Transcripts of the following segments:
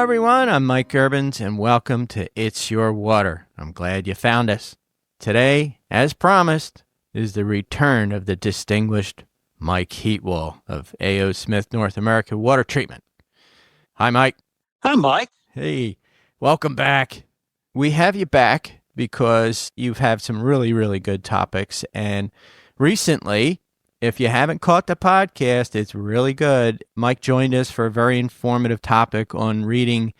everyone. I'm Mike Gerbins, and welcome to It's Your Water. I'm glad you found us. Today, as promised, is the return of the distinguished Mike Heatwell of A.O. Smith North America Water Treatment. Hi, Mike. Hi, Mike. Hey, welcome back. We have you back because you've had some really, really good topics. And recently, if you haven't caught the podcast, it's really good. Mike joined us for a very informative topic on reading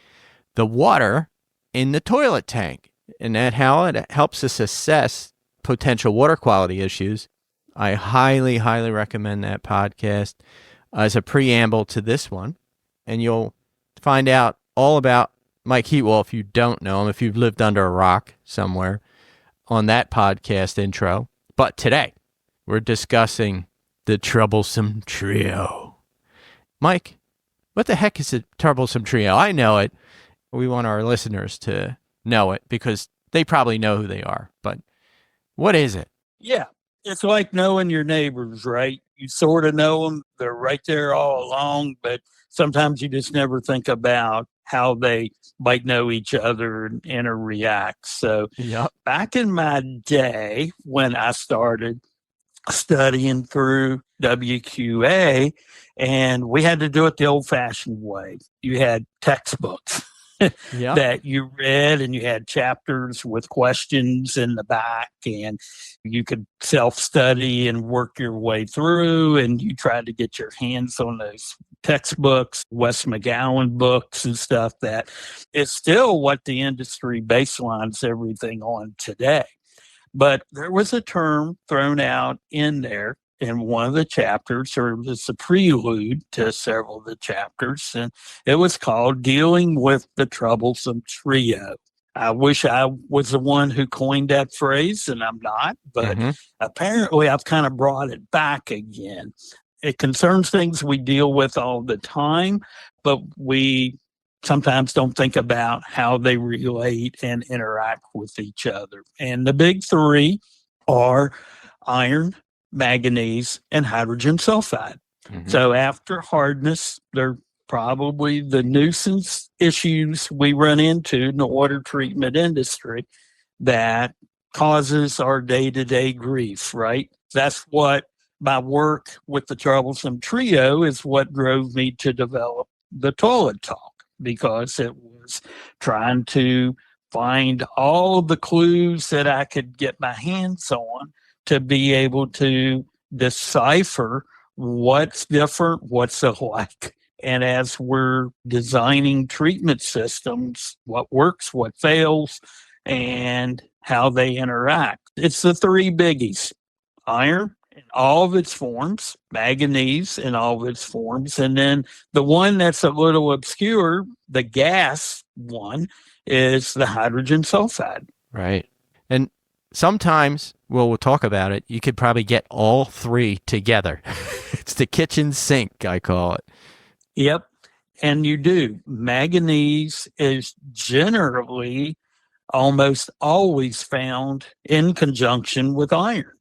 the water in the toilet tank and that how it helps us assess potential water quality issues. I highly, highly recommend that podcast as a preamble to this one. And you'll find out all about Mike Heatwell if you don't know him, if you've lived under a rock somewhere, on that podcast intro. But today, we're discussing the Troublesome Trio. Mike, what the heck is the Troublesome Trio? I know it. We want our listeners to know it because they probably know who they are. But what is it? Yeah, it's like knowing your neighbors, right? You sort of know them. They're right there all along, but sometimes you just never think about how they might know each other and interact. So Back in my day when I started studying through WQA, and we had to do it the old-fashioned way. You had textbooks that you read, and you had chapters with questions in the back, and you could self-study and work your way through, and you tried to get your hands on those textbooks, Wes McGowan books and stuff. That is still what the industry baselines everything on today. But there was a term thrown out in there in one of the chapters, or it was a prelude to several of the chapters, and it was called Dealing with the Troublesome Trio. I wish I was the one who coined that phrase, and I'm not, but apparently I've kind of brought it back again. It concerns things we deal with all the time, but we sometimes don't think about how they relate and interact with each other. And the big three are iron, manganese, and hydrogen sulfide. So after hardness, they're probably the nuisance issues we run into in the water treatment industry that causes our day-to-day grief, right? That's what my work with the Troublesome Trio is what drove me to develop the Toilet Talk, because it was trying to find all the clues that I could get my hands on to be able to decipher what's different, what's alike. And as we're designing treatment systems, what works, what fails, and how they interact. It's the three biggies: iron in all of its forms, manganese in all of its forms, and then the one that's a little obscure, the gas one, is the hydrogen sulfide. Right. And sometimes, well, we'll talk about it, you could probably get all three together. It's the kitchen sink, I call it. Yep. And you do. Manganese is generally almost always found in conjunction with iron.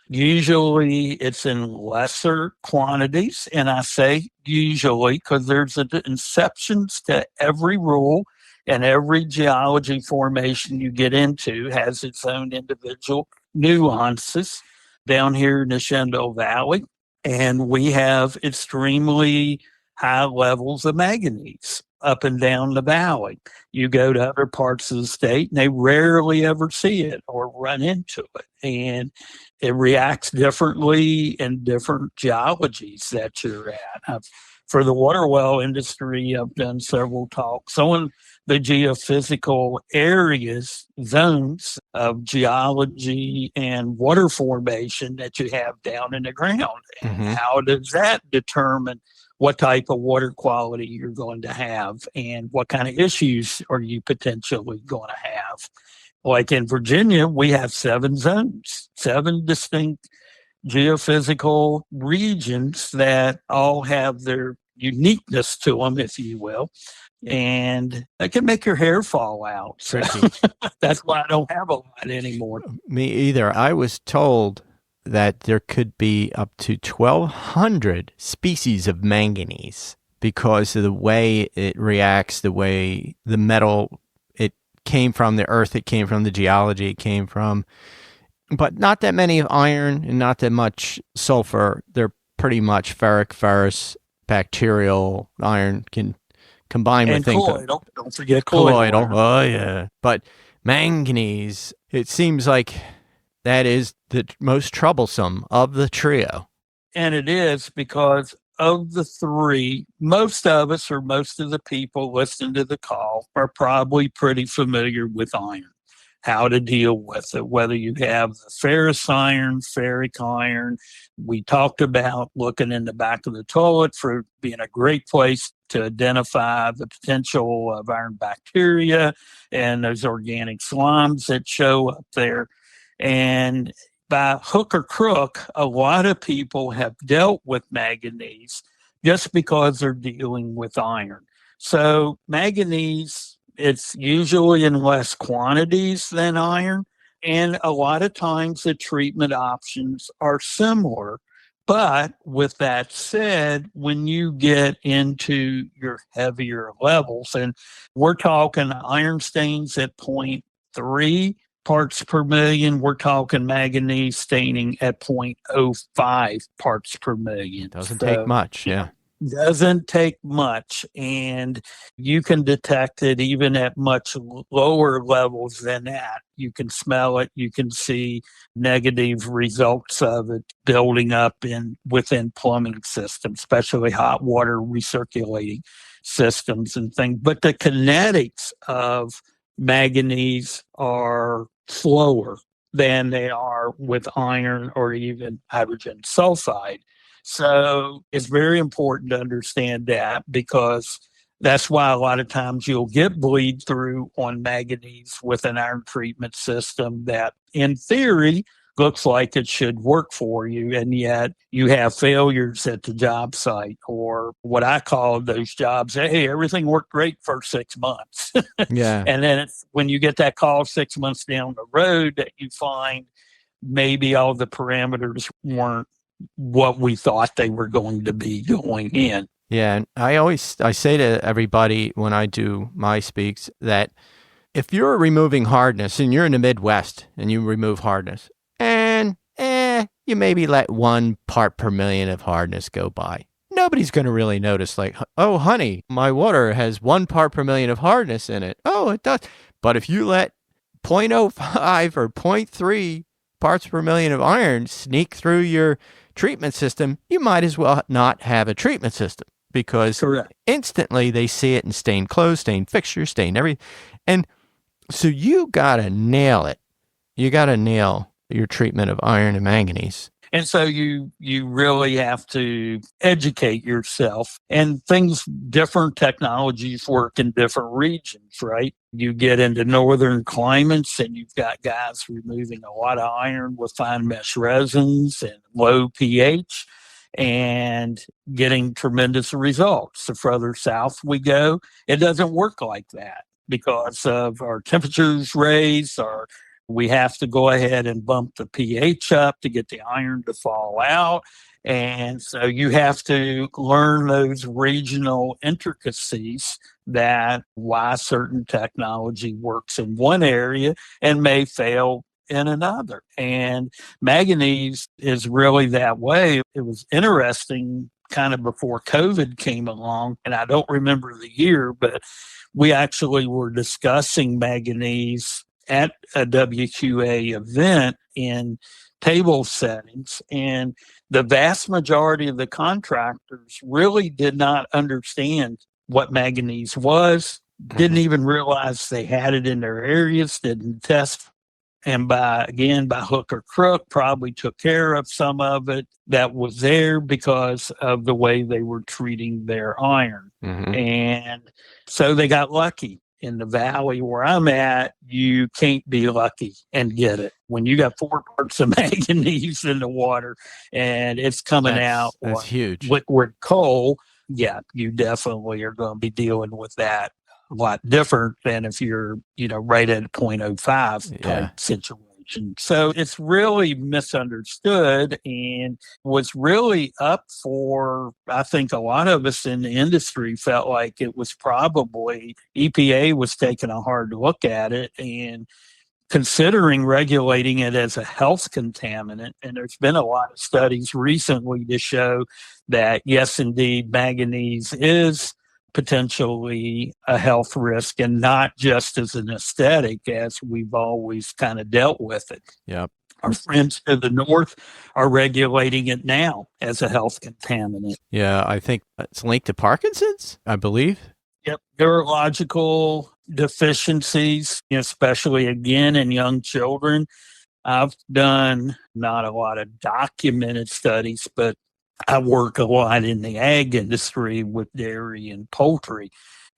Usually it's in lesser quantities, and I say usually because there's exceptions to every rule, and every geology formation you get into has its own individual nuances. Down here in the Shenandoah Valley, and we have extremely high levels of manganese up and down the valley. You go to other parts of the state, and they rarely ever see it or run into it. And it reacts differently in different geologies that you're at. For the water well industry, I've done several talks on the geophysical areas, zones of geology and water formation that you have down in the ground. And how does that determine what type of water quality you're going to have and what kind of issues are you potentially going to have? Like in Virginia, we have 7 zones, 7 distinct geophysical regions that all have their uniqueness to them, if you will. And that can make your hair fall out. So that's why I don't have a lot anymore. Me either. I was told that there could be up to 1,200 species of manganese because of the way it reacts, the way the metal, it came from the earth, it came from the geology, it came from, but not that many of iron and not that much sulfur. They're pretty much ferric, ferrous, bacterial. Iron can combine with And things. colloidal. Don't forget Colloidal. colloidal. Oh, yeah. But manganese, it seems like that is the most troublesome of the trio. And it is because of the three, most of us or most of the people listening to the call are probably pretty familiar with iron, how to deal with it, whether you have the ferrous iron, ferric iron. We talked about looking in the back of the toilet for being a great place to identify the potential of iron bacteria and those organic slimes that show up there. And by hook or crook, a lot of people have dealt with manganese just because they're dealing with iron. So manganese, it's usually in less quantities than iron. And a lot of times the treatment options are similar. But with that said, when you get into your heavier levels, and we're talking iron stains at 0.3 parts per million, we're talking manganese staining at 0.05 parts per million. Doesn't take much. Yeah. Doesn't take much, and you can detect it even at much lower levels than that. You can smell it, you can see negative results of it building up in within plumbing systems, especially hot water recirculating systems and things. But the kinetics of manganese are slower than they are with iron or even hydrogen sulfide. So it's very important to understand that, because that's why a lot of times you'll get bleed through on manganese with an iron treatment system that, in theory, looks like it should work for you. And yet you have failures at the job site, or what I call those jobs. Hey, everything worked great for 6 months. Yeah. And then it's when you get that call 6 months down the road that you find maybe all the parameters weren't what we thought they were going to be going in. Yeah, and I say to everybody when I do my speaks that if you're removing hardness and you're in the Midwest and you remove hardness and you maybe let 1 part per million of hardness go by, nobody's going to really notice, like, oh, honey, my water has 1 part per million of hardness in it. Oh, it does. But if you let 0.05 or 0.3 parts per million of iron sneak through your treatment system, you might as well not have a treatment system, because Correct. instantly they see it in stained clothes, stained fixtures, stained everything. And so you got to nail it. You got to nail your treatment of iron and manganese. And so you really have to educate yourself, and different technologies work in different regions, right? You get into northern climates and you've got guys removing a lot of iron with fine mesh resins and low pH and getting tremendous results. The further south we go, it doesn't work like that because of our temperatures raise, we have to go ahead and bump the pH up to get the iron to fall out. And so you have to learn those regional intricacies, that why certain technology works in one area and may fail in another. And manganese is really that way. It was interesting kind of before COVID came along, and I don't remember the year, but we actually were discussing manganese at a WQA event in table settings, and the vast majority of the contractors really did not understand what manganese was, didn't even realize they had it in their areas, didn't test, and by hook or crook probably took care of some of it that was there because of the way they were treating their iron. And so they got lucky. In the valley where I'm at, you can't be lucky and get it. When you got 4 parts of manganese in the water and it's coming out that's huge. Liquid coal, yeah, you definitely are going to be dealing with that a lot different than if you're, right at 0.05 type situation. solution. So it's really misunderstood and was really up for, I think a lot of us in the industry felt like it was probably EPA was taking a hard look at it and considering regulating it as a health contaminant. And there's been a lot of studies recently to show that, yes, indeed, manganese is potentially a health risk and not just as an aesthetic as we've always kind of dealt with it. Yep. Our friends to the north are regulating it now as a health contaminant. Yeah, I think it's linked to Parkinson's, I believe. Yep. Neurological deficiencies, especially again in young children. I've done not a lot of documented studies, but I work a lot in the ag industry with dairy and poultry.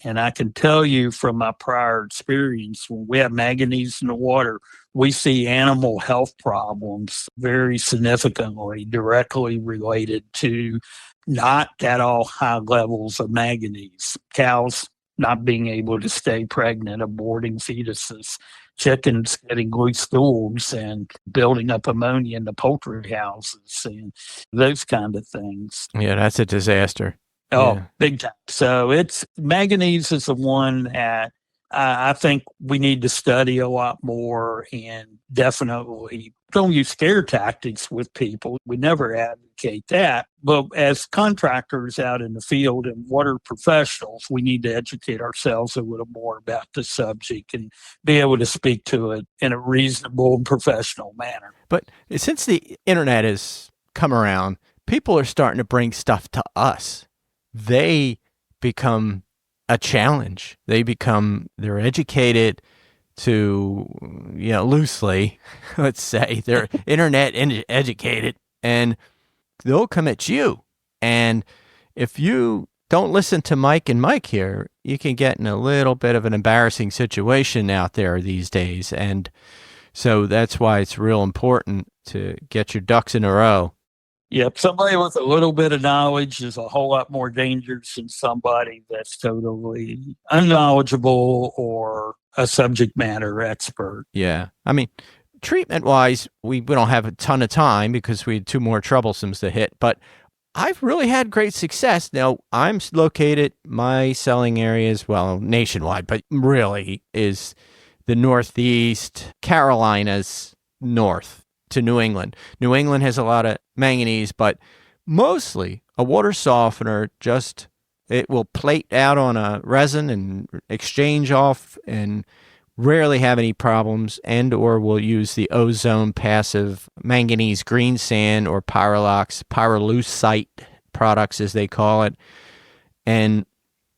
And I can tell you from my prior experience, when we have manganese in the water, we see animal health problems very significantly directly related to not at all high levels of manganese. Cows not being able to stay pregnant, aborting fetuses, chickens getting loose stools and building up ammonia in the poultry houses and those kind of things. Yeah, that's a disaster. Oh, Yeah. big time. So it's manganese is the one that I think we need to study a lot more and definitely don't use scare tactics with people. We never advocate that. But as contractors out in the field and water professionals, we need to educate ourselves a little more about the subject and be able to speak to it in a reasonable and professional manner. But since the internet has come around, people are starting to bring stuff to us. They become a challenge. They're educated to, loosely, let's say, they're internet educated, and they'll come at you. And if you don't listen to Mike and Mike here, you can get in a little bit of an embarrassing situation out there these days. And so that's why it's real important to get your ducks in a row. Yep. Somebody with a little bit of knowledge is a whole lot more dangerous than somebody that's totally unknowledgeable or a subject matter expert. Yeah. I mean, treatment wise, we don't have a ton of time because we had two more troublesomes to hit, but I've really had great success. Now, I'm located, my selling area is, well, nationwide, but really is the Northeast, Carolinas, north to New England. New England has a lot of manganese, but mostly a water softener, it will plate out on a resin and exchange off and rarely have any problems, and or we'll use the ozone passive manganese green sand or pyrolusite products as they call it, and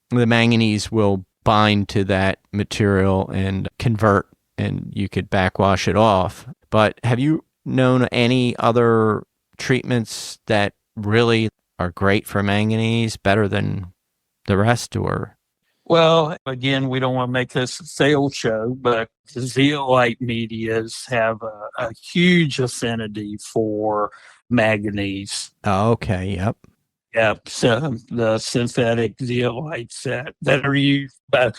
the manganese will bind to that material and convert, and you could backwash it off. But have you known any other treatments that really are great for manganese, better than the rest, or? Well, again, we don't want to make this a sales show, but the zeolite medias have a huge affinity for manganese. Oh, okay. Yep. Yep. So the synthetic zeolites that are used by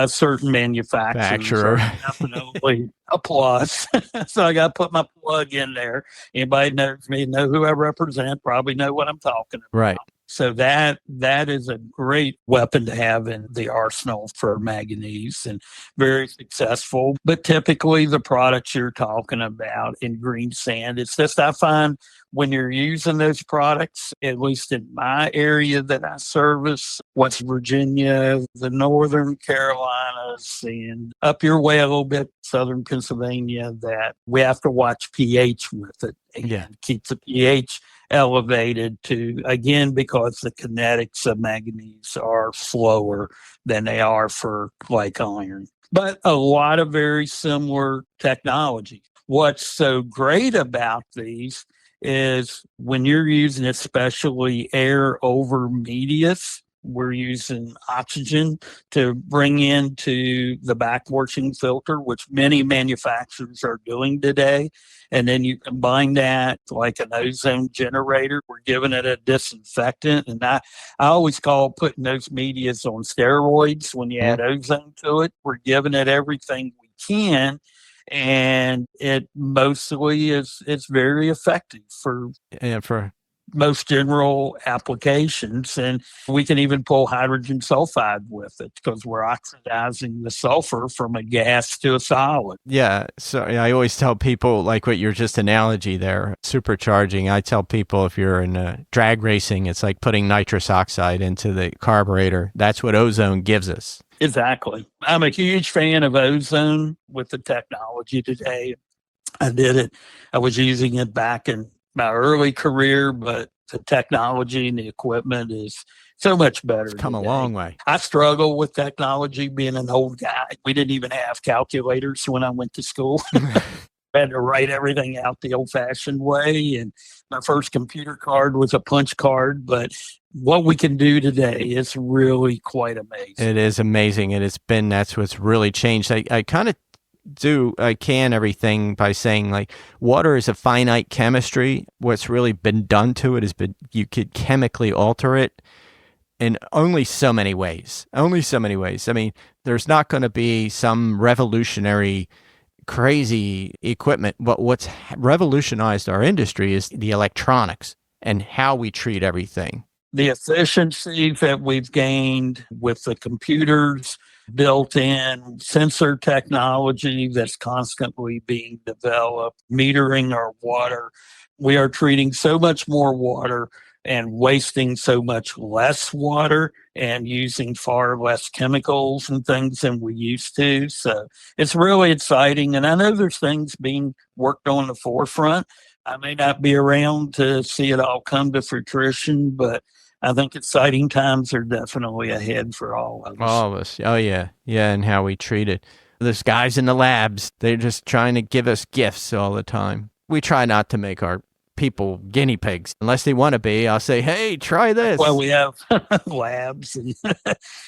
certain manufacturers are definitely a plus. So I got to put my plug in there. Anybody knows me, know who I represent, probably know what I'm talking about. Right. So that is a great weapon to have in the arsenal for manganese and very successful. But typically the products you're talking about in green sand, it's just I find when you're using those products, at least in my area that I service, West Virginia, the Northern Carolinas, and up your way a little bit, Southern Pennsylvania, that we have to watch pH with it and keep the pH elevated to, again, because the kinetics of manganese are slower than they are for like iron. But a lot of very similar technology. What's so great about these is when you're using especially air over medius, we're using oxygen to bring into the backwashing filter, which many manufacturers are doing today. And then you combine that like an ozone generator. We're giving it a disinfectant. And I always call putting those medias on steroids when you add ozone to it. We're giving it everything we can And it mostly it's very effective for And for most general applications. And we can even pull hydrogen sulfide with it because we're oxidizing the sulfur from a gas to a solid. Yeah. So I always tell people, like what your just analogy there, supercharging. I tell people if you're in drag racing, it's like putting nitrous oxide into the carburetor. That's what ozone gives us. Exactly. I'm a huge fan of ozone with the technology today. I did it. I was using it back in my early career, but the technology and the equipment is so much better It's come today. a long way. I struggle with technology being an old guy. We didn't even have calculators when I went to school. I had to write everything out the old fashioned way. And my first computer card was a punch card. But what we can do today is really quite amazing. It is amazing. That's what's really changed. I kind of I can everything by saying like water is a finite chemistry. What's really been done to it has been you could chemically alter it in only so many ways. Only so many ways. I mean, there's not going to be some revolutionary crazy equipment, but what's revolutionized our industry is the electronics and how we treat everything. The efficiency that we've gained with the computers, built in sensor technology that's constantly being developed, metering our water. We are treating so much more water and wasting so much less water and using far less chemicals and things than we used to. So it's really exciting. And I know there's things being worked on the forefront. I may not be around to see it all come to fruition, but I think exciting times are definitely ahead for all of us. All of us. Oh, yeah. Yeah, and how we treat it. There's guys in the labs, they're just trying to give us gifts all the time. We try not to make our people guinea pigs. Unless they want to be, I'll say, hey, try this. Well, we have labs and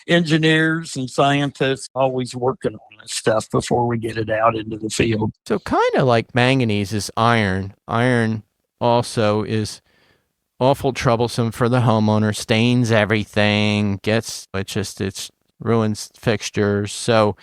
engineers and scientists always working on this stuff before we get it out into the field. So kind of like manganese is iron. Iron also is awful troublesome for the homeowner, stains everything, it ruins fixtures. So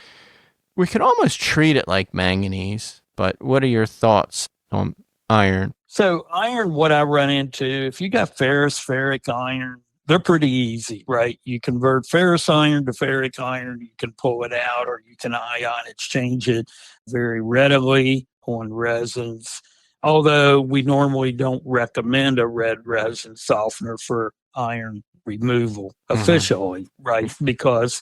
we could almost treat it like manganese, but what are your thoughts on iron? So iron, what I run into, if you got ferrous, iron, they're pretty easy, right? You convert ferrous iron to ferric iron, you can pull it out or you can ion exchange it very readily on resins. Although we normally don't recommend a red resin softener for iron removal officially, right? Because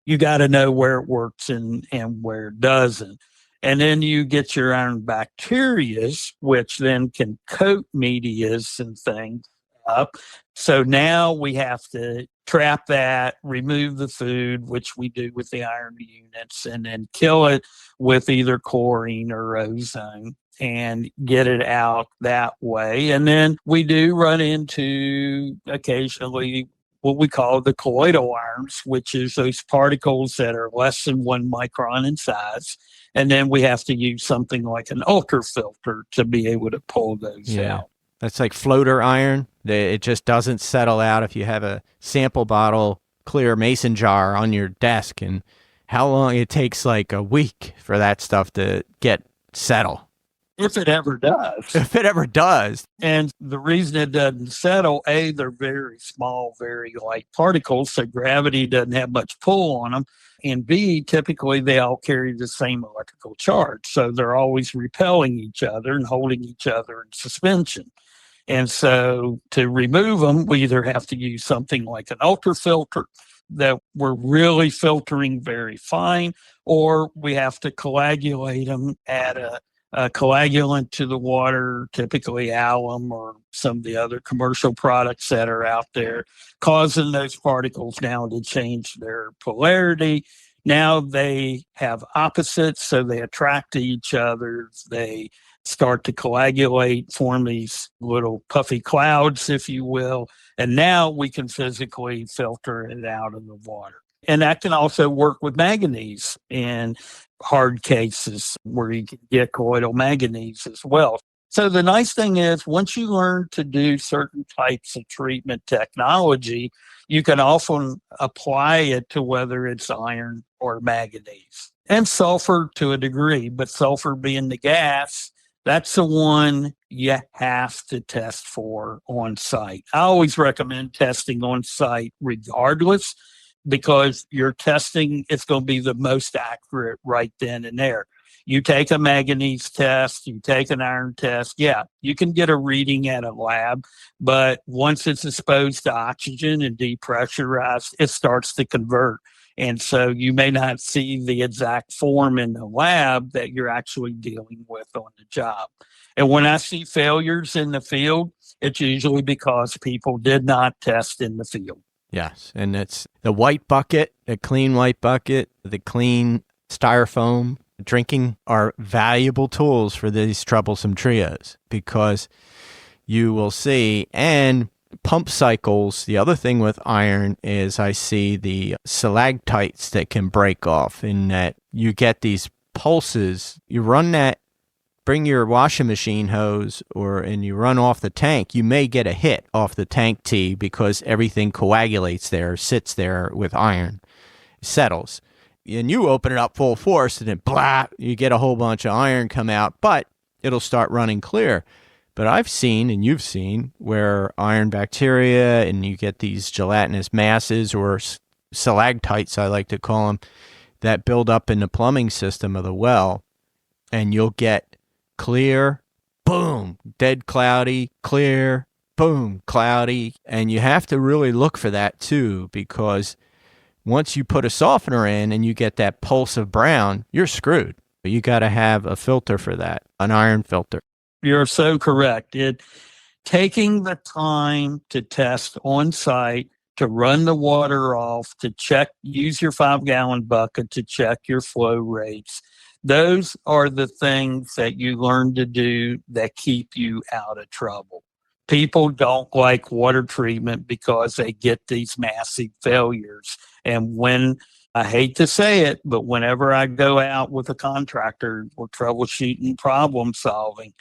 you got to know where it works and where it doesn't. And then you get your iron bacterias, which then can coat medias and things up. So now we have to trap that, remove the food, which we do with the iron units, and then kill it with either chlorine or ozone and get it out that way. And then we do run into occasionally what we call the colloidal irons, which is those particles that are less than 1 micron in size. And then we have to use something like an ultrafilter to be able to pull those out. That's like floater iron. It just doesn't settle out if you have a sample bottle, clear mason jar on your desk. And how long it takes, like a week for that stuff to get settle. If it ever does. If it ever does. And the reason it doesn't settle, A, they're very small, very light particles, so gravity doesn't have much pull on them. And B, typically they all carry the same electrical charge. So they're always repelling each other and holding each other in suspension. And so to remove them, we either have to use something like an ultrafilter that we're really filtering very fine, or we have to coagulate them at a coagulant to the water, typically alum or some of the other commercial products that are out there, causing those particles now to change their polarity. Now they have opposites, so they attract to each other. They start to coagulate, form these little puffy clouds, if you will. And now we can physically filter it out of the water. And that can also work with manganese in hard cases where you can get colloidal manganese as well. So the nice thing is once you learn to do certain types of treatment technology, you can often apply it to whether it's iron or manganese. and sulfur to a degree, but sulfur being the gas, that's the one you have to test for on site. I always recommend testing on site regardless, because you're testing, it's going to be the most accurate right then and there. You take a manganese test, you take an iron test. Yeah, you can get a reading at a lab, but once it's exposed to oxygen and depressurized, it starts to convert. And so you may not see the exact form in the lab that you're actually dealing with on the job. And when I see failures in the field, it's usually because people did not test in the field. Yes, and it's the white bucket, the clean white bucket, the clean styrofoam. Drinking are valuable tools for these troublesome trios, because you will see, and pump cycles. The other thing with iron is I see the stalactites that can break off, in that you get these pulses. You run that, bring your washing machine hose, and you run off the tank, you may get a hit off the tank tee because everything coagulates there, sits there with iron, settles. And you open it up full force, and then blah, you get a whole bunch of iron come out, but it'll start running clear. But I've seen, and you've seen, where iron bacteria, and you get these gelatinous masses, or stalactites, I like to call them, that build up in the plumbing system of the well, and you'll get clear, boom, dead cloudy, clear, boom, cloudy. And you have to really look for that too, because once you put a softener in and you get that pulse of brown, you're screwed. You got to have a filter for that, an iron filter. You're so correct. Taking the time to test on site, to run the water off, to check, use your 5-gallon bucket to check your flow rates. Those are the things that you learn to do that keep you out of trouble. People don't like water treatment because they get these massive failures. And I hate to say it, but whenever I go out with a contractor, we're troubleshooting, problem solving,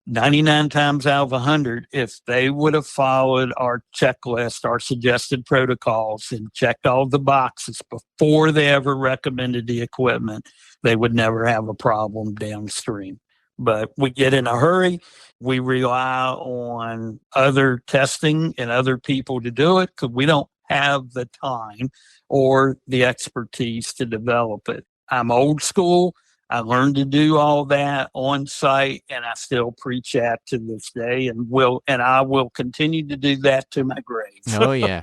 99 times out of 100, if they would have followed our checklist, our suggested protocols, and checked all the boxes before they ever recommended the equipment, they would never have a problem downstream. But we get in a hurry. We rely on other testing and other people to do it because we don't have the time or the expertise to develop it. I'm old school. I learned to do all that on site, and I still preach that to this day, and I will continue to do that to my grave. Oh, yeah.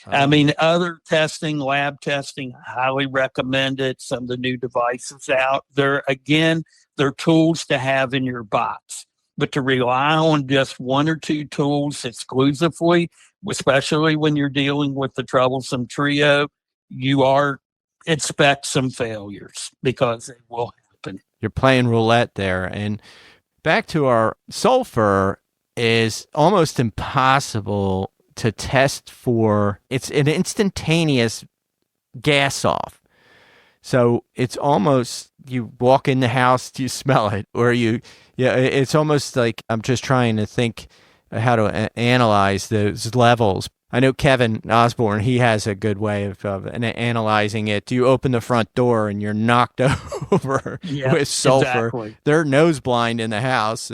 I mean, other testing, lab testing, I highly recommend it. Some of the new devices out there, again, they're tools to have in your box. But to rely on just one or two tools exclusively, especially when you're dealing with the Troublesome Trio, expect some failures because they will happen. You're playing roulette there. And back to our sulfur, is almost impossible to test for. It's an instantaneous gas off. So it's almost, you walk in the house, you smell it, or it's almost like, I'm just trying to think how to analyze those levels. I know Kevin Osborne, he has a good way of analyzing it. You open the front door and you're knocked over with sulfur. Exactly. They're nose blind in the house.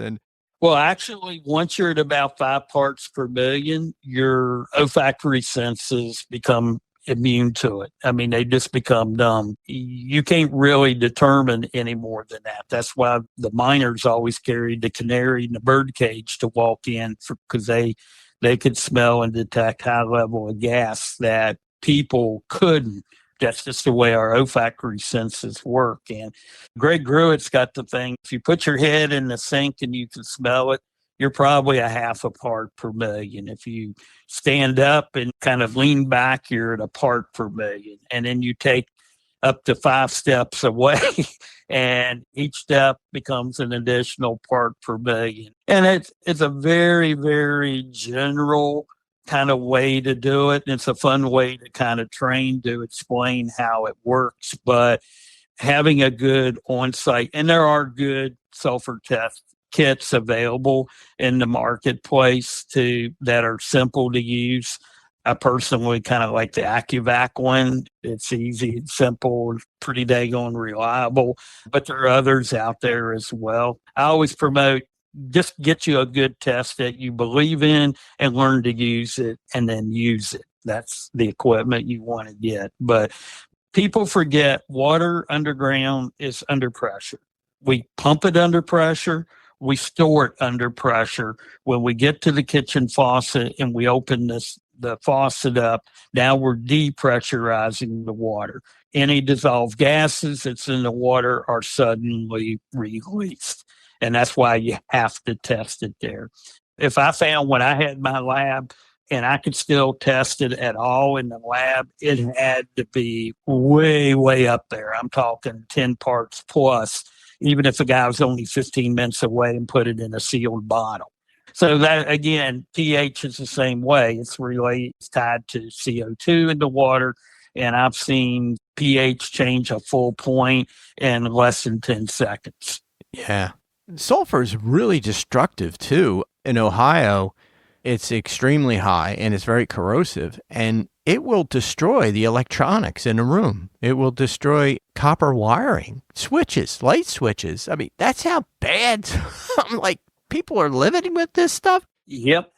Well, actually, once you're at about 5 parts per million, your olfactory senses become immune to it. I mean, they just become numb. You can't really determine any more than that. That's why the miners always carried the canary in the bird cage to walk in, because they could smell and detect high level of gas that people couldn't. That's just the way our olfactory senses work. And Greg Gruett's got the thing, if you put your head in the sink and you can smell it, you're probably a half a part per million. If you stand up and kind of lean back, you're at a part per million. And then you take up to 5 steps away, and each step becomes an additional part per million. And it's a very, very general kind of way to do it. And it's a fun way to kind of train to explain how it works. But having a good on-site, and there are good sulfur test kits available in the marketplace that are simple to use. I personally kind of like the AccuVac one. It's easy, it's simple, it's pretty daggone reliable, but there are others out there as well. I always promote just get you a good test that you believe in and learn to use it and then use it. That's the equipment you want to get. But people forget water underground is under pressure. We pump it under pressure. We store it under pressure. When we get to the kitchen faucet and we open the faucet up, now we're depressurizing the water. Any dissolved gases that's in the water are suddenly released. And that's why you have to test it there. If I found when I had my lab and I could still test it at all in the lab, it had to be way, way up there. I'm talking 10 parts plus, even if the guy was only 15 minutes away and put it in a sealed bottle. So that, again, pH is the same way. It's tied to CO2 in the water. And I've seen pH change a full point in less than 10 seconds. Yeah. Sulfur is really destructive too. In Ohio, it's extremely high and it's very corrosive, and it will destroy the electronics in a room. It will destroy copper wiring, switches, light switches. I mean, that's how bad. I'm like, people are living with this stuff. Yep.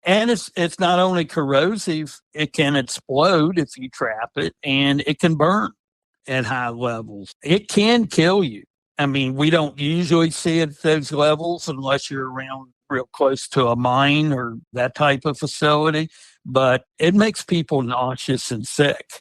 And it's not only corrosive, it can explode if you trap it, and it can burn at high levels. It can kill you. I mean, we don't usually see it at those levels unless you're around real close to a mine or that type of facility, but it makes people nauseous and sick.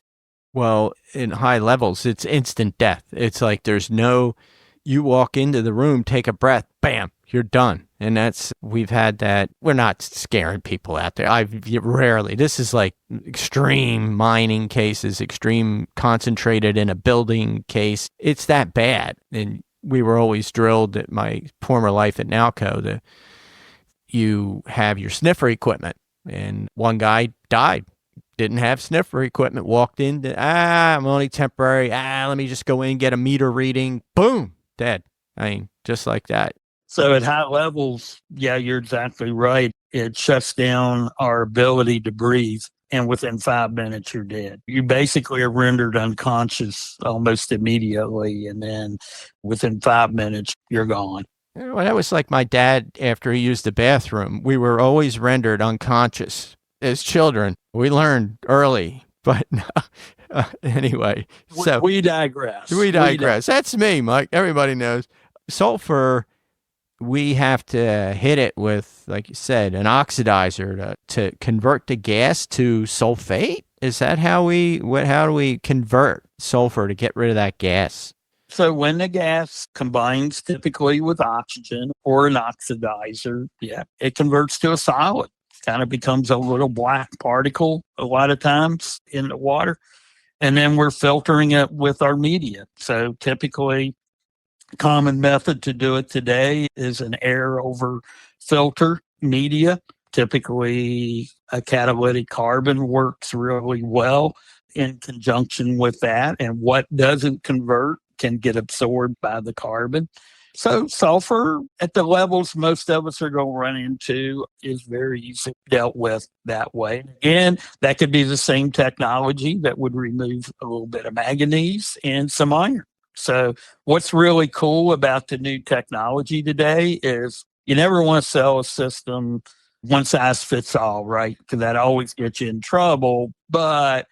Well, in high levels, it's instant death. It's like there's no, you walk into the room, take a breath, bam, you're done. And we've had that. We're not scaring people out there. This is like extreme mining cases, extreme concentrated in a building case. It's that bad. And we were always drilled at my former life at Nalco that you have your sniffer equipment. And one guy died, didn't have sniffer equipment, walked in, I'm only temporary. Let me just go in, get a meter reading. Boom, dead. I mean, just like that. So at high levels, yeah, you're exactly right. It shuts down our ability to breathe. And within 5 minutes, you're dead. You basically are rendered unconscious almost immediately. And then within 5 minutes, you're gone. Well, that was like my dad after he used the bathroom. We were always rendered unconscious as children. We learned early. But anyway, so we digress. That's me, Mike. Everybody knows. Sulfur, we have to hit it with, like you said, an oxidizer to convert the gas to sulfate. Is that how do we convert sulfur to get rid of that gas? So when the gas combines typically with oxygen or an oxidizer, it converts to a solid. Kind of becomes a little black particle a lot of times in the water. And then we're filtering it with our media. So typically, common method to do it today is an air over filter media. Typically, a catalytic carbon works really well in conjunction with that. And what doesn't convert can get absorbed by the carbon. So sulfur at the levels most of us are going to run into is very easily dealt with that way. Again, that could be the same technology that would remove a little bit of manganese and some iron. So what's really cool about the new technology today is you never want to sell a system one size fits all, right? Because that always gets you in trouble. But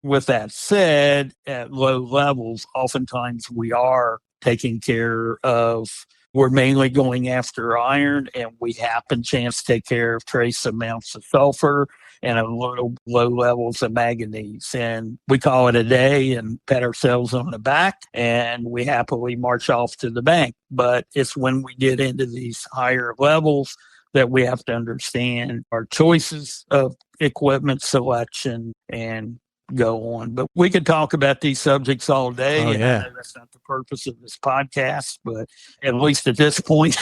with that said, at low levels, oftentimes we are taking care of, we're mainly going after iron, and we happen chance to take care of trace amounts of sulfur and a little low levels of manganese. And we call it a day and pat ourselves on the back, and we happily march off to the bank. But it's when we get into these higher levels that we have to understand our choices of equipment selection and go on. But we could talk about these subjects all day. Oh, and yeah. I know that's not the purpose of this podcast, but at least at this point.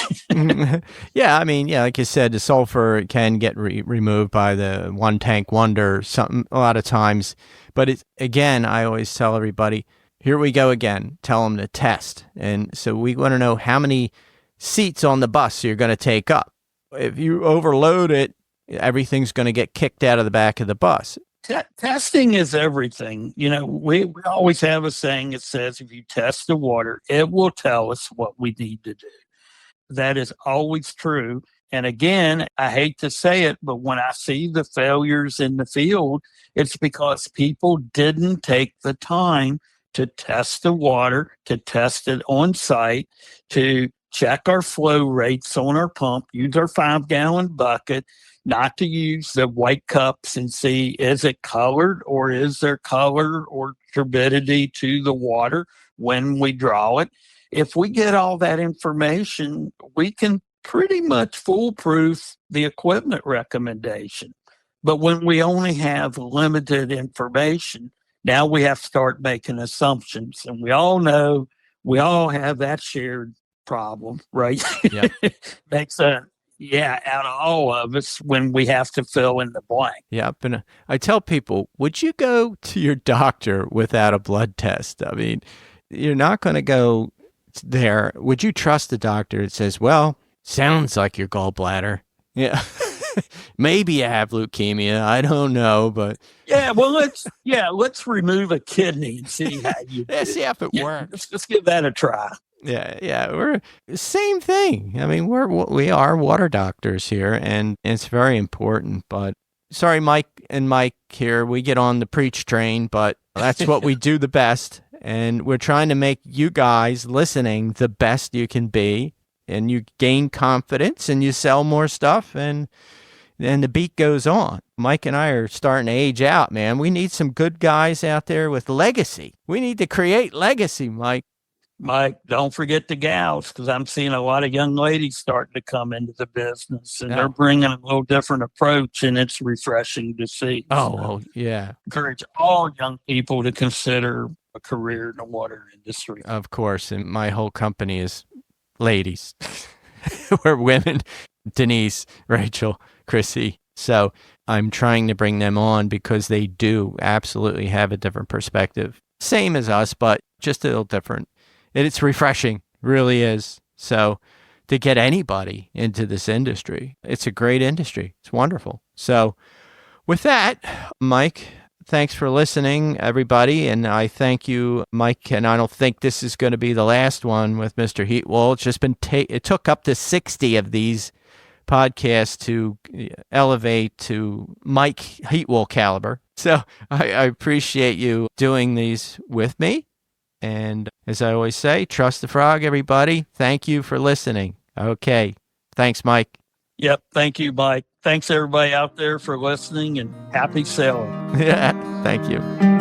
Yeah, I mean, like you said, the sulfur can get removed by the one tank wonder something a lot of times. But it's, again, I always tell everybody, here we go again, tell them to test. And so we want to know how many seats on the bus you're going to take up. If you overload it, everything's going to get kicked out of the back of the bus. Testing is everything. We always have a saying that says if you test the water, it will tell us what we need to do. That is always true. And again, I hate to say it, but when I see the failures in the field, it's because people didn't take the time to test the water, to test it on site, to check our flow rates on our pump, use our 5-gallon bucket, not to use the white cups and see, is it colored or is there color or turbidity to the water when we draw it? If we get all that information, we can pretty much foolproof the equipment recommendation. But when we only have limited information, now we have to start making assumptions. And we all know we all have that shared problem, right? Yeah. Makes a out of all of us when we have to fill in the blank. Yep. And I tell people, would you go to your doctor without a blood test? I mean, you're not going to go there. Would you trust the doctor that says, well, sounds like your gallbladder? Yeah. Maybe you have leukemia. I don't know, but let's remove a kidney and see how you do. See if it works. Let's give that a try. Yeah, we're same thing. I mean, we are water doctors here, and it's very important. But sorry, Mike and Mike here, we get on the preach train, but that's what we do the best, and we're trying to make you guys listening the best you can be, and you gain confidence, and you sell more stuff, and the beat goes on. Mike and I are starting to age out, man. We need some good guys out there with legacy. We need to create legacy, Mike. Mike, don't forget the gals, because I'm seeing a lot of young ladies starting to come into the business, and they're bringing a little different approach, and it's refreshing to see. Well, yeah. Encourage all young people to consider a career in the water industry. Of course, and my whole company is ladies. We're women. Denise, Rachel, Chrissy. So I'm trying to bring them on because they do absolutely have a different perspective. Same as us, but just a little different. It's refreshing, really is. So to get anybody into this industry, it's a great industry. It's wonderful. So with that, Mike, thanks for listening, everybody. And I thank you, Mike. And I don't think this is going to be the last one with Mr. Heatwell. It's just been, it took up to 60 of these podcasts to elevate to Mike Heatwell caliber. So I appreciate you doing these with me. And as I always say, trust the frog, everybody. Thank you for listening. Okay. Thanks, Mike. Yep. Thank you, Mike. Thanks, everybody out there, for listening, and happy sailing. Yeah. Thank you.